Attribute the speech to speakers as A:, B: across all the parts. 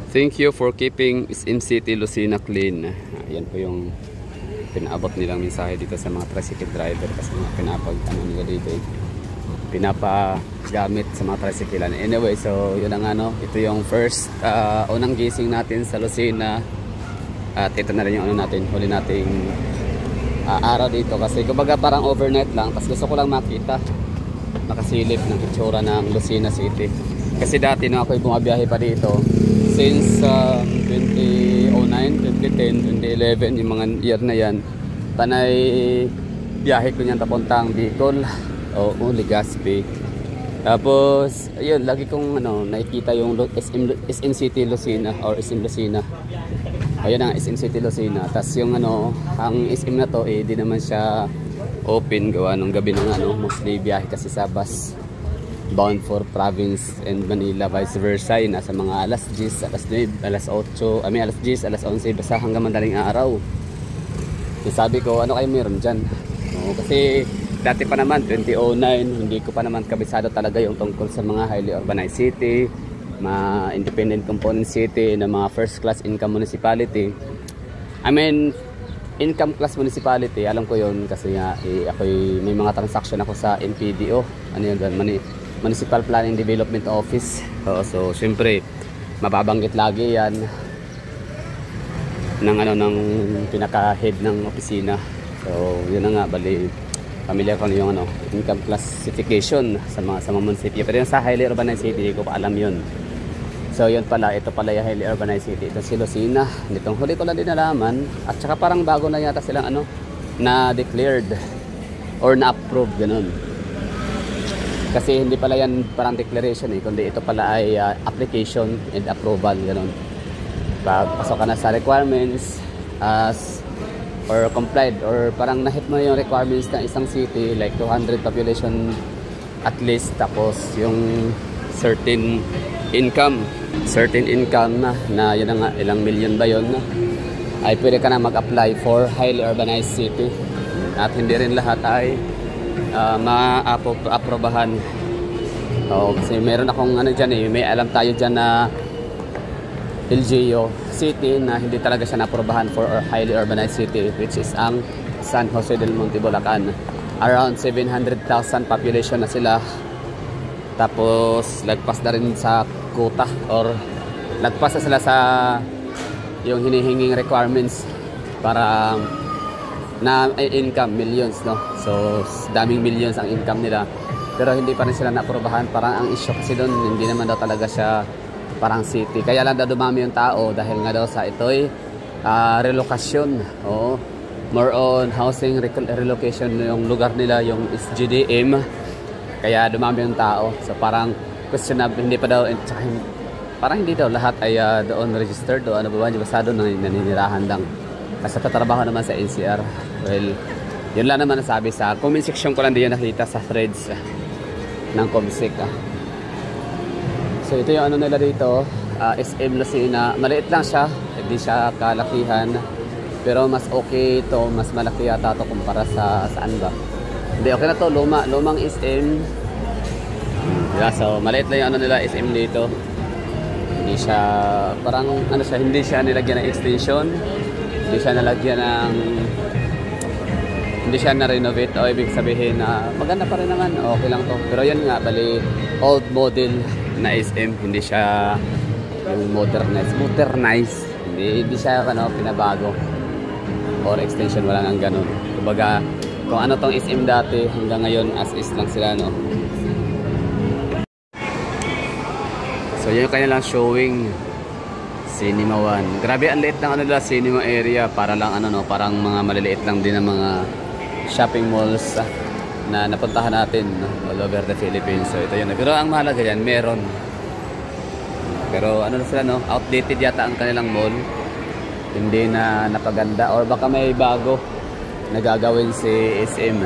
A: Thank you for keeping SM City Lucena clean. Yan po yung pinaabot nilang mensahe dito sa mga tricycle driver kasi nila dito pinapagamit sa mga tricyclean. Anyway, so yun ang ito yung first unang gising natin sa Lucena at ito na rin yung huli nating araw dito kasi kumbaga parang overnight lang, tapos gusto ko lang makasilip ng itsura ng Lucena City kasi dati na ako'y bumabiyahe pa dito since 2009, 2010, 2011, yung mga year na yan, panay biyahe ko niyan papuntang Bicol o Legazpi. Tapos ayun, lagi kong nakikita yung SM City Lucena or SM Lucena. Ayun ang SM City Lucena. Tapos yung ang SM na to di naman siya open gawa nung gabi ng mostly biyahe kasi sa bus bound for province and Manila, vice versa. Yun, nasa mga alas 10, alas 9, alas 8, alas 10, alas 11, basta hanggang madaling araw. So, sabi ko, ano kayo meron dyan? Kasi dati pa naman, 2009, hindi ko pa naman kabisado talaga yung tungkol sa mga highly urbanized city, mga independent component city, na mga first class income municipality. I mean, income class municipality, alam ko yun kasi nga, may mga transaction ako sa MPDO. Ano yun doon? Municipal Planning Development Office. So syempre mababanggit lagi yan ng pinaka-head ng opisina. So yun na nga, bali familiar ko yung income classification sa mga munisipyo. Pero yung sa highly urbanized city, hindi ko pa alam yun. So yun pala, ito pala yung highly urbanized city. Ito si Lucena. Nitong huli ko lang din nalaman. At saka parang bago na yata silang na declared or na approve, ganun. Kasi hindi pala yan parang declaration kundi ito pala ay application and approval, ganun. Pagpasok ka na sa requirements or complied or parang na-hit mo yung requirements ng isang city like 200 population at least, tapos yung certain income na yun nga, ilang million ba yun, ay pwede ka na mag-apply for highly urbanized city. At hindi rin lahat ay ma-aprobahan. Kasi meron akong dyan may alam tayo dyan na LGU city na hindi talaga siya na-aprobahan for highly urbanized city, which is ang San Jose del Monte, Bulacan. Around 700,000 population na sila. Tapos lagpas na rin sa quota or lagpas na sila sa yung hinihinging requirements para na income, millions, no? So daming millions ang income nila, pero hindi pa rin sila na-aprobahan. Parang ang issue kasi doon, hindi naman daw talaga siya parang city, kaya lang daw dumami yung tao dahil nga daw sa ito'y relocasyon. More on housing relocation yung lugar nila, yung SGDM, kaya dumami yung tao. So parang questionable, hindi pa daw, parang hindi daw lahat ay doon registered o basta doon naninirahan lang. Kasi tatrabaho naman sa NCR. Well, yun lang naman nasabi sa comment section ko lang din nakita sa threads ng Comsec. So ito yung nila dito, SM Lucena. Maliit lang siya, hindi siya kalakihan. Pero mas okay ito, mas malaki yata ito kumpara sa saan ba. Hindi, okay na to, lumang SM. So maliit lang yung nila SM dito. Hindi siya, parang hindi siya nilagyan ng extension. Hindi siya na-renovate o ibig sabihin na maganda pa rin naman, okay lang to. Pero yan nga, bali old model na SM, hindi siya yung modernized. Hindi siya pinabago or extension, wala nang ganun. Kumbaga, kung ano tong SM dati hanggang ngayon as is lang sila, no. So yun yung kanilang showing Cinema 1. Grabe ang liit ng cinema area, para lang parang mga maliliit lang din ng mga shopping malls na napuntahan natin all over the Philippines. So ito yun. Pero ang mahalaga yan, meron. Pero sila, outdated yata ang kanilang mall. Hindi na napaganda or baka may bago na gagawin si SM.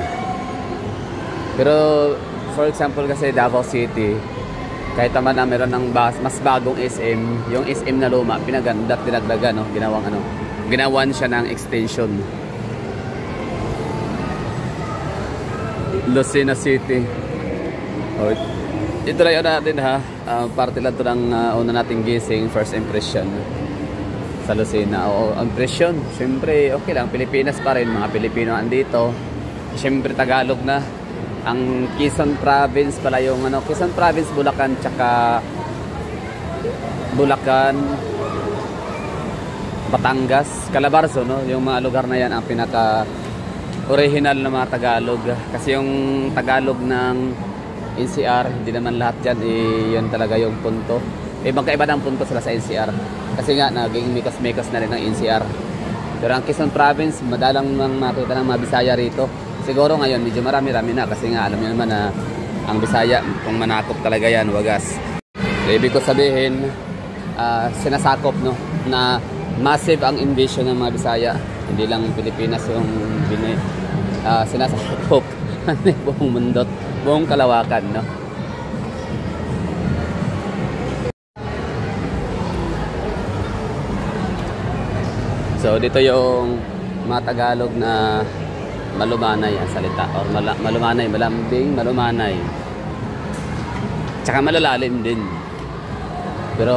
A: Pero for example kasi Davao City, kahit naman na meron ng mas bagong SM, yung SM na luma, pinaganda, dinagdagan, ginawan siya ng extension. Lucena City. Ito lang yun natin, ha. parte lang to ng una nating gising, first impression sa Lucena. O impression, syempre okay lang, Pilipinas pa rin, mga Pilipino andito. Syempre Tagalog na. Ang Quezon Province pala yung Quezon Province, Bulacan, tsaka Batangas, Calabarzon, no? Yung mga lugar na yan ang pinaka original na mga Tagalog. Kasi yung Tagalog ng NCR, hindi naman lahat dyan yun talaga yung punto. Magkaiba ng punto sila sa NCR. Kasi nga, naging mikas-mikas na rin ng NCR. Pero ang Quezon Province, madalang nang makita ng mga Bisaya rito. Siguro ngayon, medyo marami-rami na. Kasi nga, alam niyo naman na ang Bisaya, kung manakop talaga yan, wagas. So, ibig ko sabihin, sinasakop, no, na massive ang invasion ng mga Bisaya. Hindi lang Pilipinas yung sinasakop ng buong mundo, buong kalawakan, no? So dito yung mga Tagalog na malumanay ang salita, or malumanay, malambing, malumanay, tsaka malalalim din. Pero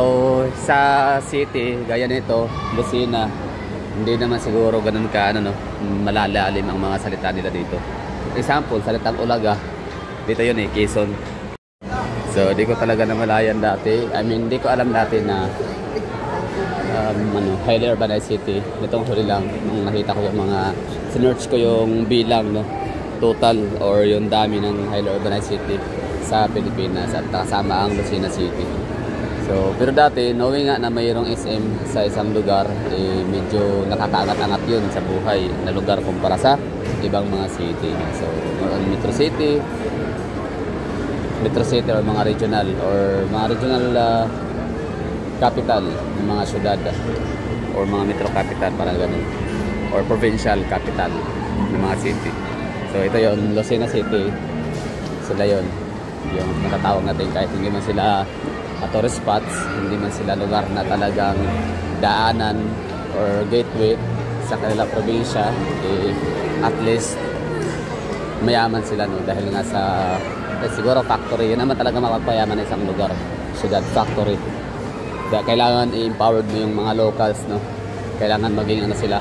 A: sa city gaya nito, Lucena, hindi naman siguro ganun ka malalalim ang mga salita nila dito. Example, salitang Ulaga, dito yun Quezon. So di ko talaga namalayan dati. I mean, di ko alam dati na highly urbanized city. Nitong huli lang nung nakita ko yung mga sinearch ko yung bilang, no, total or yung dami ng highly urbanized city sa Pilipinas at kasama ang Lucena City. So, pero dati, knowing nga na mayroong SM sa isang lugar, medyo nakakaangat-angat yun sa buhay na lugar kumpara sa ibang mga city. So, Metro City or mga regional capital ng mga syudad or mga metro capital, parang ganun, or provincial capital ng mga city. So, ito yon, Lucena City. Sila yon, yung natatawag natin, kahit hindi man sila tourist spots, hindi man sila lugar na talagang daanan or gateway sa kanilang probinsya, at least mayaman sila, no, dahil nga sa siguro factory. Yun naman talaga mapagpayaman na isang lugar, syudad, factory. Kaya kailangan i-empowered mo yung mga locals, no, kailangan maging sila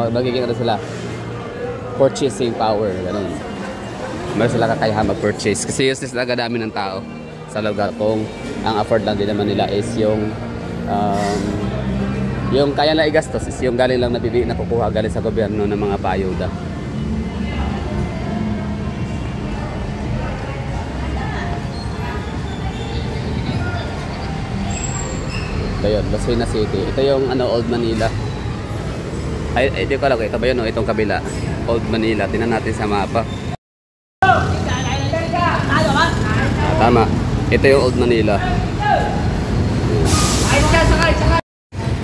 A: magiging sila purchasing power, ganun. Meron sila kakayahan mag-purchase kasi useless talaga dami ng tao sa lugar kung ang afford lang din naman nila is yung kaya lang igastos is yung galing lang nakukuha galing sa gobyerno ng mga paayuda. Ito yun, Lucena City. Ito yung Old Manila. Ay, di ko alam, ito ba yun, itong kabila, Old Manila. Tingnan natin sa mapa. Tama. Ito yung Old Manila.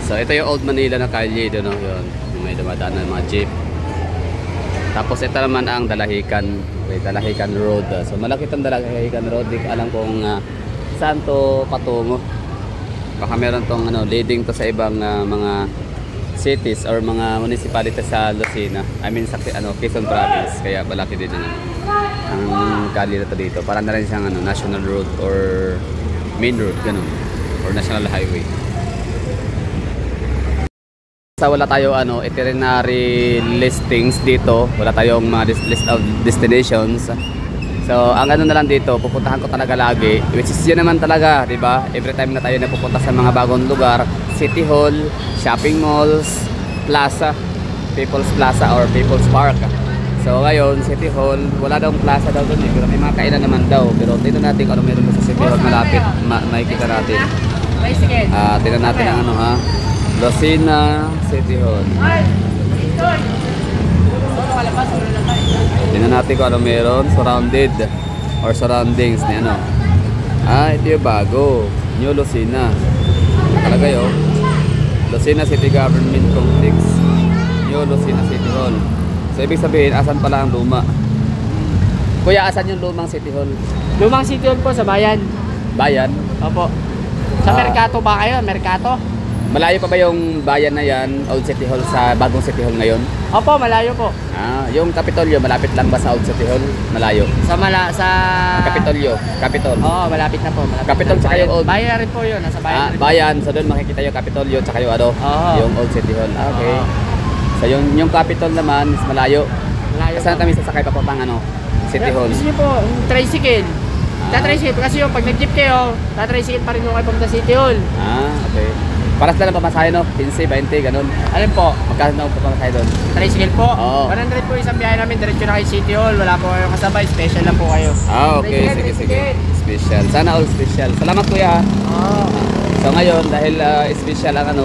A: So ito yung Old Manila na kalye doon, no? Yun. May dumadaan ng mga jeep. Tapos ito naman ang Dalahican. Okay, Dalahican Road. So malaki itong Dalahican Road. Di ko alam kung saan to patungo. Baka meron tong leading to sa ibang mga cities or mga municipalities sa Lucena. I mean sa Quezon Province. Kaya malaki din ang kali na to dito. Para na rin siyang national road or main road, ganun, or national highway. Sa wala tayo itinerary listings dito, wala tayong mga list of destinations. So ang na lang dito, pupuntahan ko talaga lagi, which is yun naman talaga, di ba? Every time na tayo napupunta sa mga bagong lugar, City Hall, shopping malls, plaza, People's Plaza or People's Park. So ngayon, City Hall, wala daw plaza daw doon, pero may mga kainan naman daw. Pero tingnan natin kung ano meron sa City Hall malapit, makikita natin. Tingnan natin ang Lucena City Hall. Tingnan natin kung ano meron, surrounded or surroundings ni ito yung bago, New Lucena. Nakalagay Lucena City Government Complex, New Lucena City Hall. So ibig sabihin, asan pala ang luma? Kuya, asan yung lumang City Hall?
B: Lumang City Hall po sa bayan.
A: Bayan?
B: Opo. Sa Mercato ba kayo? Mercato?
A: Malayo pa ba yung bayan na yan, Old City Hall, sa bagong City Hall ngayon?
B: Opo, malayo po.
A: Yung Capitolio, malapit lang ba sa Old City Hall? Malayo.
B: Sa
A: Capitolio, Capitol.
B: Oo, malapit na po. Malapit
A: Capitol
B: na.
A: tsaka yung Old.
B: Bayan rin po yun, nasa bayan rin po.
A: Bayan, so doon makikita yung Capitolio tsaka yung
B: Oo.
A: yung Old City Hall. Okay.
B: Oo.
A: So yung Capitol naman is malayo.
B: Malayo
A: Saan
B: po.
A: kami sasakay papuntang City Hall?
B: Gusto niyo po, tricycle. Tatricycle kasi yung pag nag-jeep kayo, tatricycle pa rin yung kayo pumunta City Hall.
A: Okay. Para sila lang pamasahe, no? 15, 20, ganun.
B: Alin po?
A: Magkano na pamasahe doon?
B: Tricycle po.
A: Oo.
B: 100 po isang biyahe namin, diretso na kay City Hall. Wala po kayong kasabay, special lang po kayo.
A: Okay. Sige, sige. Special. Sana all special. Salamat, kuya.
B: Oo.
A: So ngayon, dahil special ang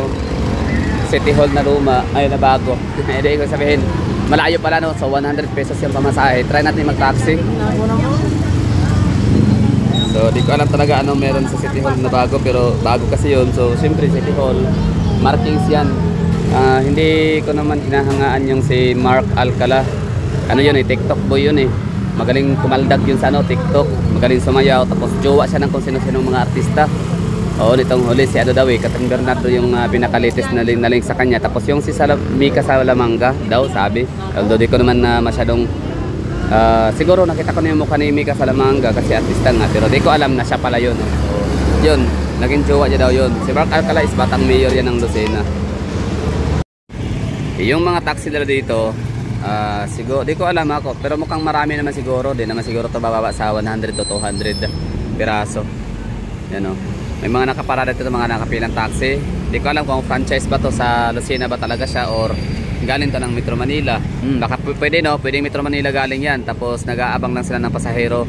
A: City Hall na luma, na bago. Hindi ko sabihin, malayo pala, no? So 100 pesos yung pamasahe. Try natin mag-taxi. So di ko alam talaga ano meron sa City Hall na bago, pero bago kasi yun. So siyempre City Hall, markings yan. Hindi ko naman hinahangaan yung si Mark Alcala. Ano yun TikTok boy yun Magaling kumaldag yun sa TikTok. Magaling sumayaw, tapos jowa siya ng kung sino-sino mga artista. Oo, nitong huli si daw Catherine Bernardo yung pinakalitis na link sa kanya. Tapos yung si Mika Salamanga daw sabi. Although di ko naman masyadong siguro nakita ko na yung mukha ni Mika Salamanga kasi artista nga, pero di ko alam na siya pala yun. So yun, naging jowa niya daw yun. Si Mark Alcala is batang mayor yan ng Lucena. Yung mga taxi nila dito, siguro, di ko alam ako, pero mukhang marami naman siguro. Di naman siguro ito bababa sa 100 to 200 piraso. Yan may mga nakaparada dito, mga nakapilang taxi. Di ko alam kung franchise ba to sa Lucena ba talaga siya or galing to ng Metro Manila. Baka pwede pwedeng Metro Manila galing yan. Tapos nag-aabang lang sila ng pasahero,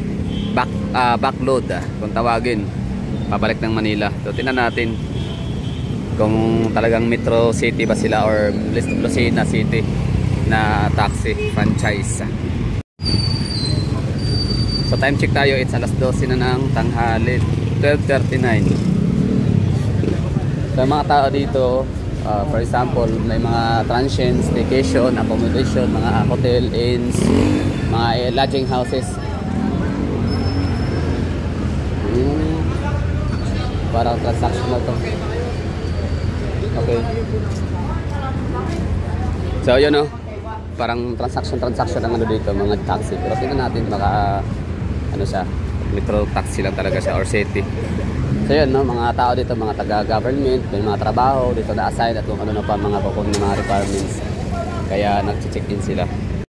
A: backload kung tawagin, pabalik ng Manila. So tingnan natin kung talagang Metro City ba sila or Lucena City na taxi franchise. So time check tayo, it's alas 12 na ng tanghali, 12:39. So mga tao dito, for example, may mga transient, staycation, accommodation, mga hotel, inns, mga lodging houses. Parang transactional to. Okay. So yun parang transaction ang dito, mga taxi. Pero tingnan natin baka siya, metro taxi lang talaga siya or city. So yun mga tao dito, mga taga-government, may mga trabaho dito na assign at kung ano pa mga kukunin ng mga requirements. Kaya nag-check in sila.